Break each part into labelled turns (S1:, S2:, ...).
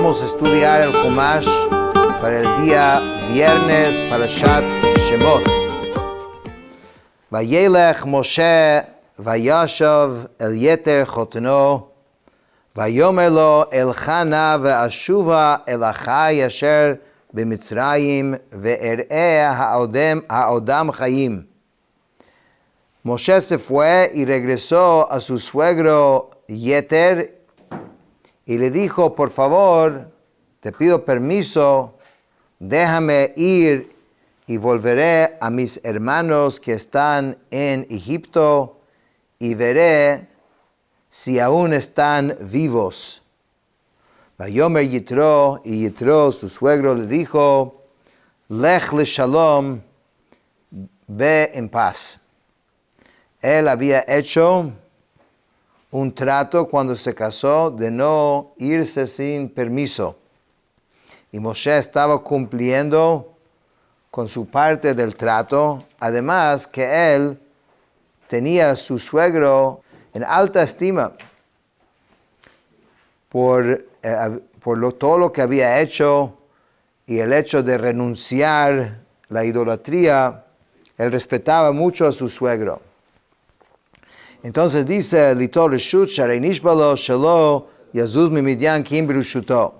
S1: vamos a estudiar el Chumash para el día viernes, Parashat Shemot. Vayelech Moshe vayashav el yeter chotno, vayomer lo el chana ve'ashuva el achai asher b'Mitzrayim ve'er'eh ha'odam chayim. Moshe se fue y regresó a su suegro Yeter y le dijo, por favor, te pido permiso, déjame ir y volveré a mis hermanos que están en Egipto y veré si aún están vivos. Vayomer Yitro, y Yitro, su suegro, le dijo, Lech le shalom, ve en paz. Él había hecho un trato cuando se casó de no irse sin permiso. Y Moshe estaba cumpliendo con su parte del trato, además que él tenía a su suegro en alta estima por todo lo que había hecho y el hecho de renunciar la idolatría. Él respetaba mucho a su suegro. Entonces dice, Lito Reshut, Sharei Nishbalo, Shelo, Yazuz Mimidian, Kim Berushuto.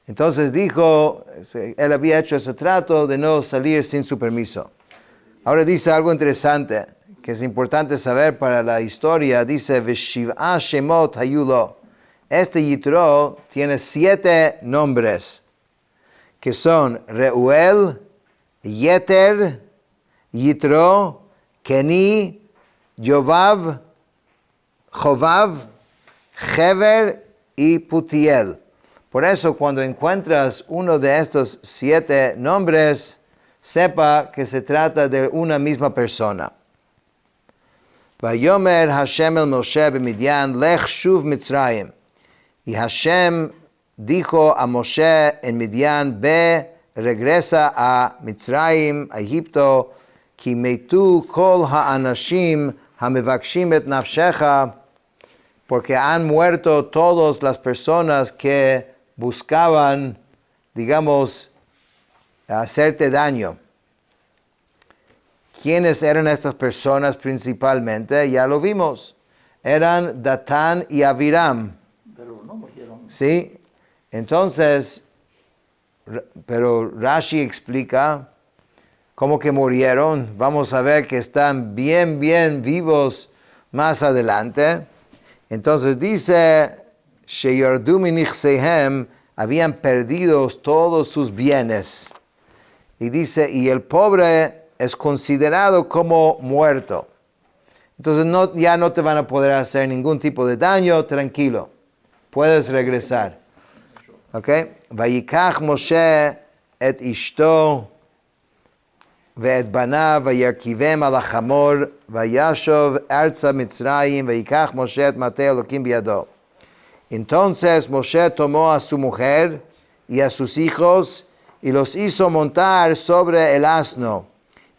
S1: Entonces dijo, él había hecho ese trato de no salir sin su permiso. Ahora dice algo interesante, que es importante saber para la historia. Dice, Veshiv'a Shemot Hayulo. Este Yitro tiene 7 nombres, que son Reuel, Yeter, Yitro, Keni, Yovav, Jovav, Hever y Putiel. Por eso, cuando encuentras uno de estos 7 nombres, sepa que se trata de una misma persona. Vayomer Hashem el Moshe b'Midian, Lech shuv Mitzrayim. Y Hashem dijo a Moshe en Midian, ve, regresa a Mitzrayim, a Egipto, ki meitu kol ha'anashim hamevakshim et nafshecha, porque han muerto todas las personas que buscaban, digamos, hacerte daño. ¿Quiénes eran estas personas principalmente? Ya lo vimos. Eran Datán y Abiram.
S2: Pero no murieron.
S1: Sí. Entonces, pero Rashi explica cómo que murieron. Vamos a ver que están bien vivos más adelante. Entonces dice, Sheyordu minichsehem, habían perdido todos sus bienes. Y dice, y el pobre es considerado como muerto. Entonces ya no te van a poder hacer ningún tipo de daño, tranquilo. Puedes regresar. ¿Ok? Vayikach Moshe et ishto ואת בניו וירכיבם על החמור וישוב ארצה מצרים ויקח Moshe את מטה אלוקים בידו. Entonces Moshe tomó a su mujer y a sus hijos y los hizo montar sobre el asno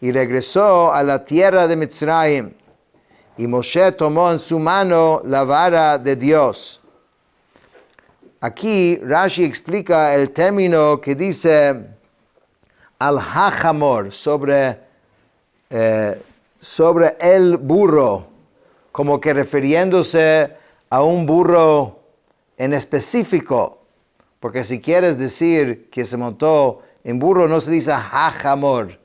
S1: y regresó a la tierra de Mitzrayim. Y Moshe tomó en su mano la vara de Dios. Aquí Rashi explica el término que dice al hachamor, sobre el burro, como que refiriéndose a un burro en específico, porque si quieres decir que se montó en burro, no se dice hachamor.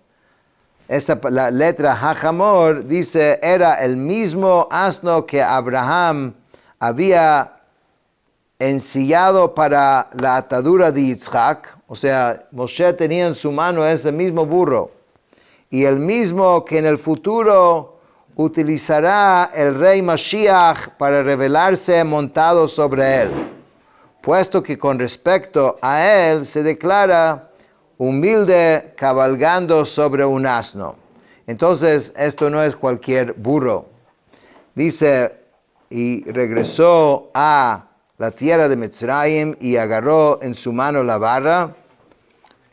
S1: La letra hachamor dice, era el mismo asno que Abraham había ensillado para la atadura de Yitzhak. O sea, Moshe tenía en su mano ese mismo burro. Y el mismo que en el futuro utilizará el rey Mashiach para revelarse montado sobre él. Puesto que con respecto a él se declara humilde cabalgando sobre un asno. Entonces, esto no es cualquier burro. Dice, y regresó a la tierra de Mitzrayim y agarró en su mano la vara.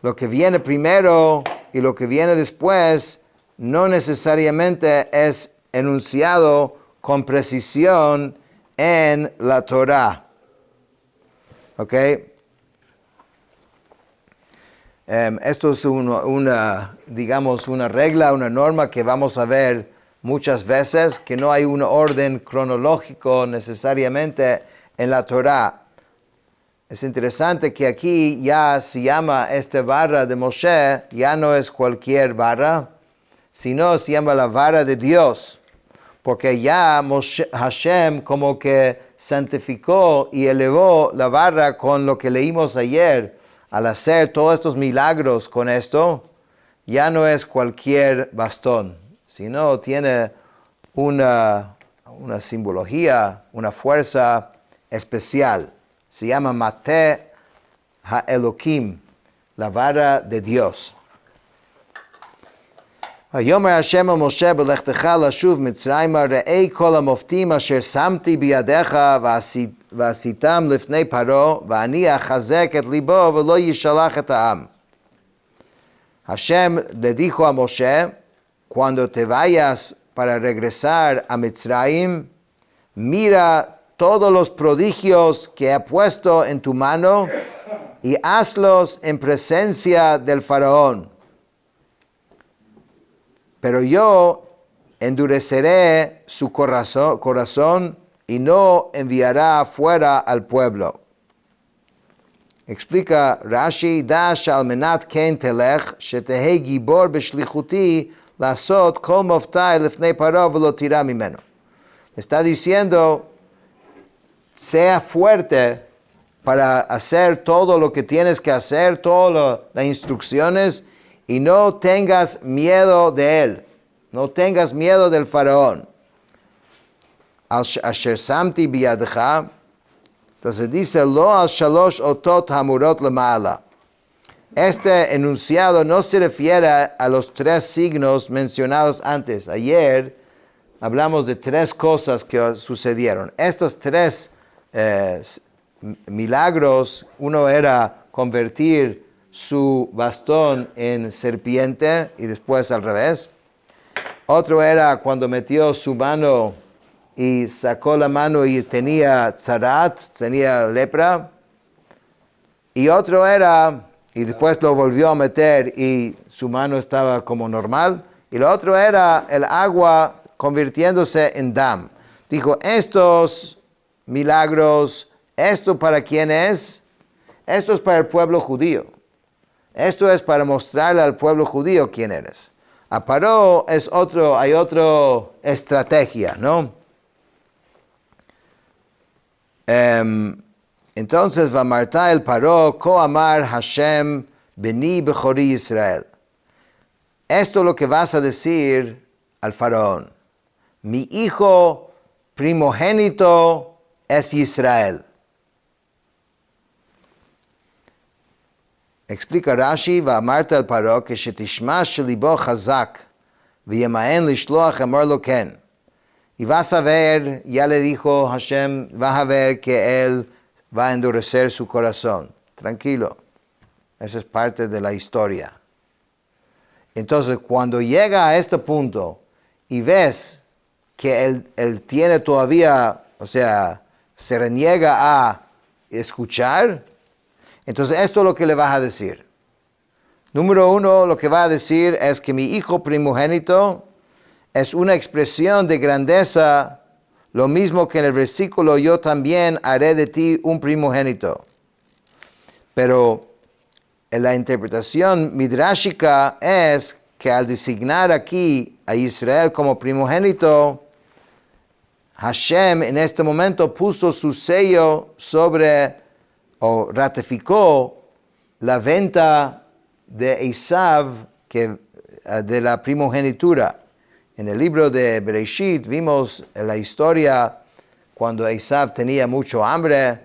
S1: Lo que viene primero y lo que viene después no necesariamente es enunciado con precisión en la Torah. ¿Ok? Esto es digamos, una regla, una norma que vamos a ver muchas veces, que no hay un orden cronológico necesariamente en la Torá. Es interesante que aquí ya se llama esta vara de Moshe, ya no es cualquier vara, sino se llama la vara de Dios, porque ya Hashem como que santificó y elevó la vara con lo que leímos ayer. Al hacer todos estos milagros con esto, ya no es cualquier bastón, sino tiene una simbología, una fuerza especial. Se llama Mate HaElokim, la vara de Dios. ויאמר השם אל משה בלכתך לשוב מצרימה ראי כל המופתים אשר שמתי בידיך ועשיתם לפני פרעה ואני אחזק את ליבו ולא ישלח את העם. Hashem le dijo a Moshe, cuando te vayas para regresar a Mitzrayim, mira todos los prodigios que he puesto en tu mano y hazlos en presencia del faraón. Pero yo endureceré su corazón y no enviará fuera al pueblo. Explica Rashi, Dash al menat ken telech, shetehei gibor b'shlichuti, lasot kol moftai lefnei paro velo tira mimeno. Está diciendo, sea fuerte para hacer todo lo que tienes que hacer, todas las instrucciones, y no tengas miedo de él, no tengas miedo del faraón. Asher samti biyadcha, entonces dice, lo al shalosh otot hamurot lema'ala. Este enunciado no se refiere a los 3 signos mencionados antes. Ayer hablamos de 3 cosas que sucedieron. Estos 3 milagros, uno era convertir su bastón en serpiente y después al revés. Otro era cuando metió su mano y sacó la mano y tenía tzarat, tenía lepra. Y otro era, y después lo volvió a meter y su mano estaba como normal. Y lo otro era el agua convirtiéndose en dam. Dijo, estos milagros, ¿esto para quién es? Esto es para el pueblo judío. Esto es para mostrarle al pueblo judío quién eres. A Paró hay otra estrategia, ¿no? Entonces, Vamarta el Paró, Koamar Hashem, Beni Bechori Israel. Esto es lo que vas a decir al faraón. Mi hijo primogénito es Israel. Explica Rashi, ואמרת אל פרעה, כשתשמע שליבו חזק, וימאן לשלוח אמר לו כן. Y vas a ver, ya le dijo Hashem, vas a ver que él va a endurecer su corazón. Tranquilo, esa es parte de la historia. Entonces, cuando llega a este punto y ves que él tiene todavía, o sea, se reniega a escuchar, entonces esto es lo que le vas a decir. Número 1, lo que va a decir es que mi hijo primogénito es una expresión de grandeza, lo mismo que en el versículo, yo también haré de ti un primogénito. Pero en la interpretación midrashica es que al designar aquí a Israel como primogénito, Hashem en este momento puso su sello sobre, o ratificó la venta de Esav de la primogenitura. En el libro de Bereshit vimos la historia cuando Esav tenía mucho hambre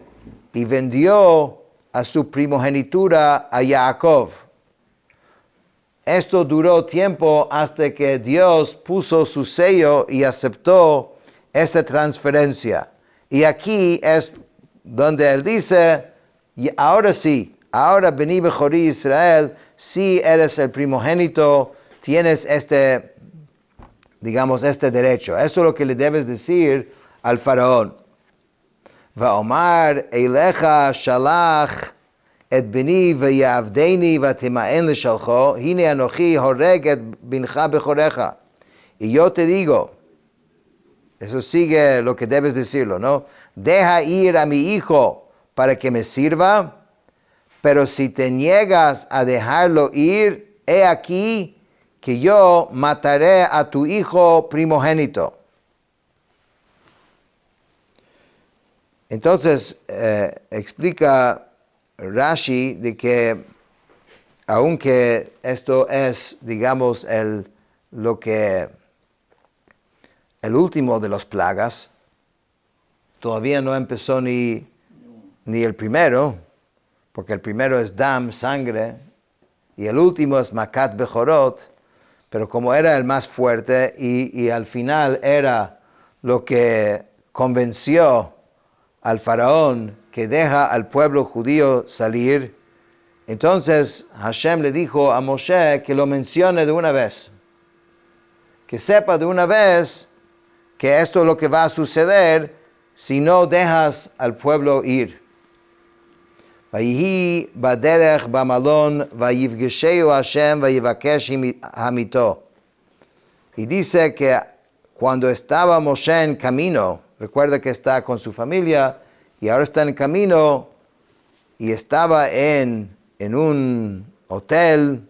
S1: y vendió a su primogenitura a Jacob. Esto duró tiempo hasta que Dios puso su sello y aceptó esa transferencia. Y aquí es donde él dice, y ahora sí, ahora Beni Bechori Israel, si eres el primogénito, tienes este derecho. Eso es lo que le debes decir al faraón. Vaomar eilecha shalach את בני ויעבדני ותמאן לשלחו, הנה אנוכי הורג את בנך בכורך. Y yo te digo, eso sigue lo que debes decirlo, ¿no? Deja ir a mi hijo para que me sirva, pero si te niegas a dejarlo ir, he aquí que yo mataré a tu hijo primogénito. Entonces, explica Rashi de que, aunque esto es, digamos, el último de las plagas, todavía no empezó ni el primero, porque el primero es dam, sangre, y el último es makat bechorot, pero como era el más fuerte y al final era lo que convenció al faraón que deja al pueblo judío salir, entonces Hashem le dijo a Moshe que lo mencione de una vez, que sepa de una vez que esto es lo que va a suceder si no dejas al pueblo ir. ויהי בדרך במלון ויפגשהו השם ויבקש המito. Y dice que cuando estaba Moshe en camino, recuerda que está con su familia y ahora está en camino y estaba en un hotel,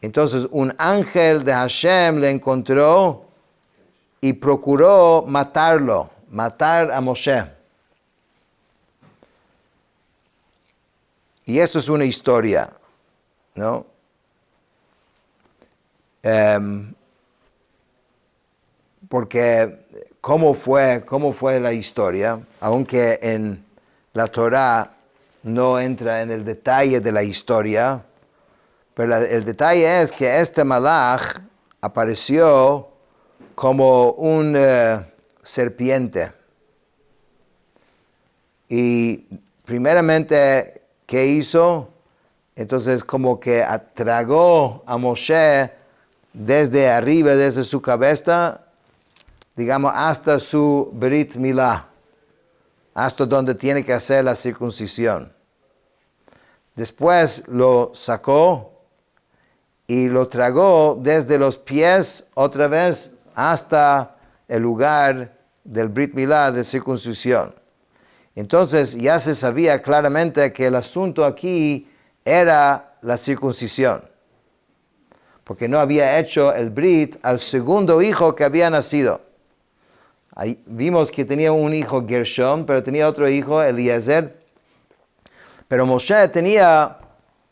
S1: entonces un ángel de Hashem le encontró y procuró matar a Moshe. Y esto es una historia, ¿no? Porque ¿cómo fue la historia? Aunque en la Torah no entra en el detalle de la historia, pero el detalle es que este malach apareció como un serpiente. Y primeramente, ¿qué hizo? Entonces como que atragó a Moshe desde arriba, desde su cabeza, digamos, hasta su Brit Milá, hasta donde tiene que hacer la circuncisión. Después lo sacó y lo tragó desde los pies otra vez hasta el lugar del Brit Milá de circuncisión. Entonces ya se sabía claramente que el asunto aquí era la circuncisión, porque no había hecho el Brit al segundo hijo que había nacido. Ahí vimos que tenía un hijo Gershom, pero tenía otro hijo, Eliezer. Pero Moshe tenía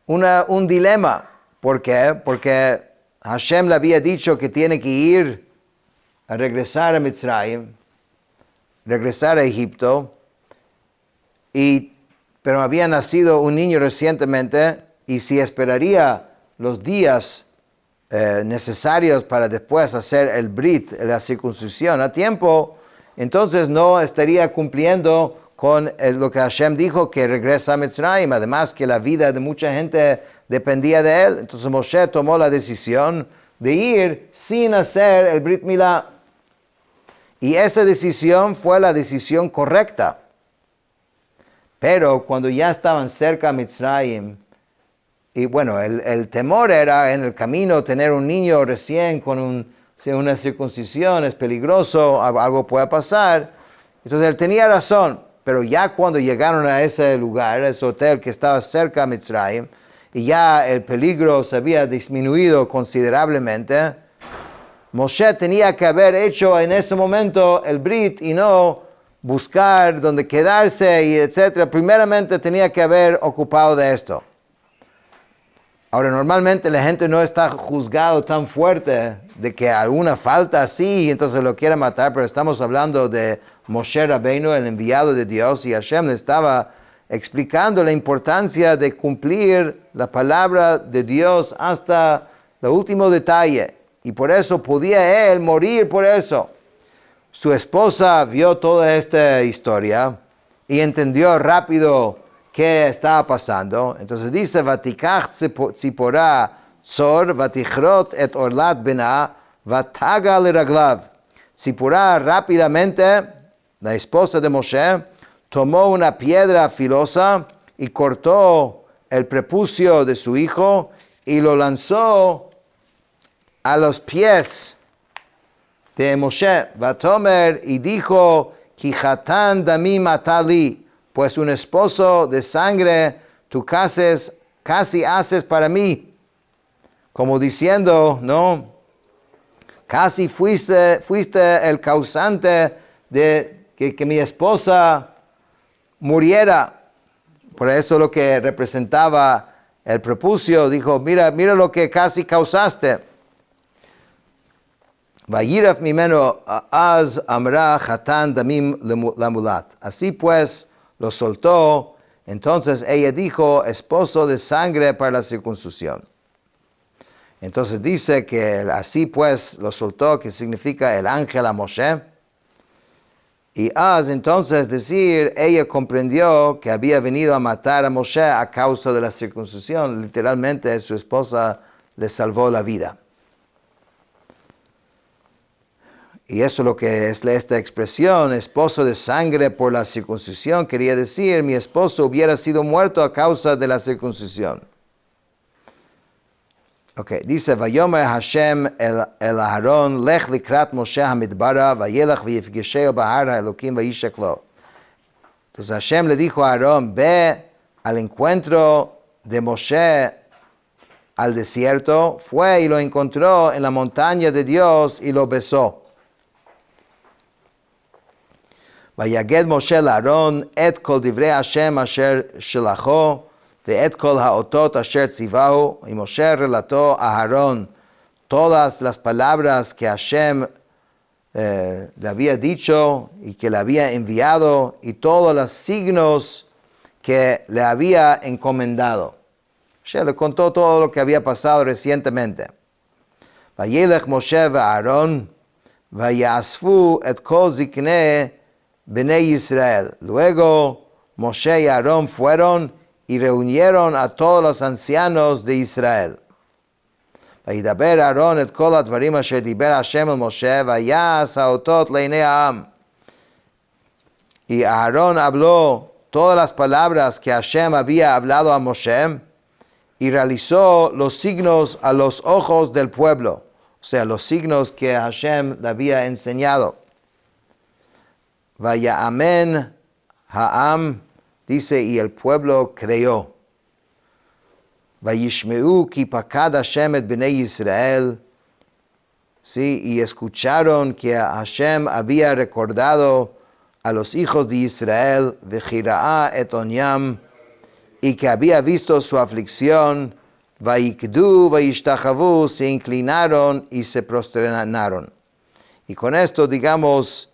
S1: un dilema. ¿Por qué? Porque Hashem le había dicho que tiene que ir a regresar a Mitzrayim, regresar a Egipto, pero había nacido un niño recientemente, y si esperaría los días necesarios para después hacer el Brit, la circuncisión a tiempo, entonces no estaría cumpliendo con lo que Hashem dijo, que regresa a Mitzrayim, además que la vida de mucha gente dependía de él. Entonces Moshe tomó la decisión de ir sin hacer el Brit Milá. Y esa decisión fue la decisión correcta. Pero cuando ya estaban cerca a Mitzrayim, y bueno, el temor era en el camino tener un niño recién con una circuncisión, es peligroso, algo puede pasar. Entonces él tenía razón, pero ya cuando llegaron a ese lugar, ese hotel que estaba cerca a Mitzrayim, y ya el peligro se había disminuido considerablemente, Moshe tenía que haber hecho en ese momento el Brit y no buscar dónde quedarse y etcétera. Primeramente tenía que haber ocupado de esto. Ahora, normalmente la gente no está juzgado tan fuerte de que alguna falta así, entonces lo quiere matar, pero estamos hablando de Moshe Rabbeinu, el enviado de Dios, y Hashem le estaba explicando la importancia de cumplir la palabra de Dios hasta el último detalle, y por eso podía él morir por eso. Su esposa vio toda esta historia y entendió rápido qué estaba pasando. Entonces dice, Vatikach tzipora tzor, vatichrot et orlat bena, vataga leraglav. Tzipora rápidamente, la esposa de Moshe, tomó una piedra filosa y cortó el prepucio de su hijo y lo lanzó a los pies de Moshe. Vatomer, y dijo, Kijatán damim atali, pues un esposo de sangre tú casi haces para mí. Como diciendo, ¿no? Casi fuiste el causante de que mi esposa muriera. Por eso lo que representaba el prepucio, dijo, mira lo que casi causaste. Vayiraf mimeno az amra chatan damim lamulat. Así pues lo soltó. Entonces ella dijo, esposo de sangre para la circuncisión. Entonces dice que así pues lo soltó, que significa el ángel a Moshe. Y entonces decir, ella comprendió que había venido a matar a Moshe a causa de la circuncisión. Literalmente su esposa le salvó la vida. Y eso es lo que es esta expresión, esposo de sangre por la circuncisión. Quería decir, mi esposo hubiera sido muerto a causa de la circuncisión. Ok, dice, Vayomer Hashem el Aharon, lech likrat Moshe hamidbara, vayelach vayifgesheo bahar haelokim vayishek lo. Entonces Hashem le dijo a Aarón, ve al encuentro de Moshe al desierto. Fue y lo encontró en la montaña de Dios y lo besó. Vayaged Moshe Aarón et kol divrei Hashem asher shelacho, ואת כל האותות אשר ציווהו, y Moshe relató a Aarón todas las palabras que Hashem le había dicho y que le había enviado y todos los signos que le había encomendado. Moshe le contó todo lo que había pasado recientemente. Vayelech Moshe ve'Aaron vayasfu et kol ziknei bnei Israel. Luego Moshe y Aarón fueron y reunieron a todos los ancianos de Israel. וידבר אהרון את כל הדברים אשר דיבר השם אל משה, ויעש האותות לעיני העם. Y Aarón habló todas las palabras que Hashem había hablado a Moshe, y realizó los signos a los ojos del pueblo, o sea, los signos que Hashem le había enseñado. Vaya'amen ha'am, dice, y el pueblo creyó. Vayishmeu ki pakad Hashem et bnei Israel. Sí, y escucharon que Hashem había recordado a los hijos de Israel, vejira'a et onyam, y que había visto su aflicción. Vayikdu vayishtachavu, se inclinaron y se prosternaron. Y con esto, digamos,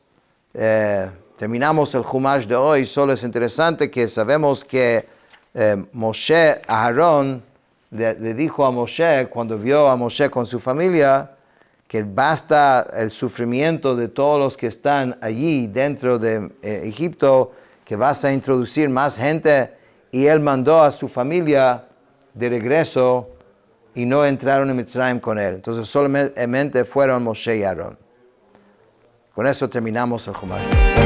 S1: terminamos el Chumash de hoy. Solo es interesante que sabemos que Moshe, Aarón, le dijo a Moshe, cuando vio a Moshe con su familia, que basta el sufrimiento de todos los que están allí dentro de Egipto, que vas a introducir más gente, y él mandó a su familia de regreso y no entraron en Mitzrayim con él. Entonces solamente fueron Moshe y Aarón. Con eso terminamos el Chumash.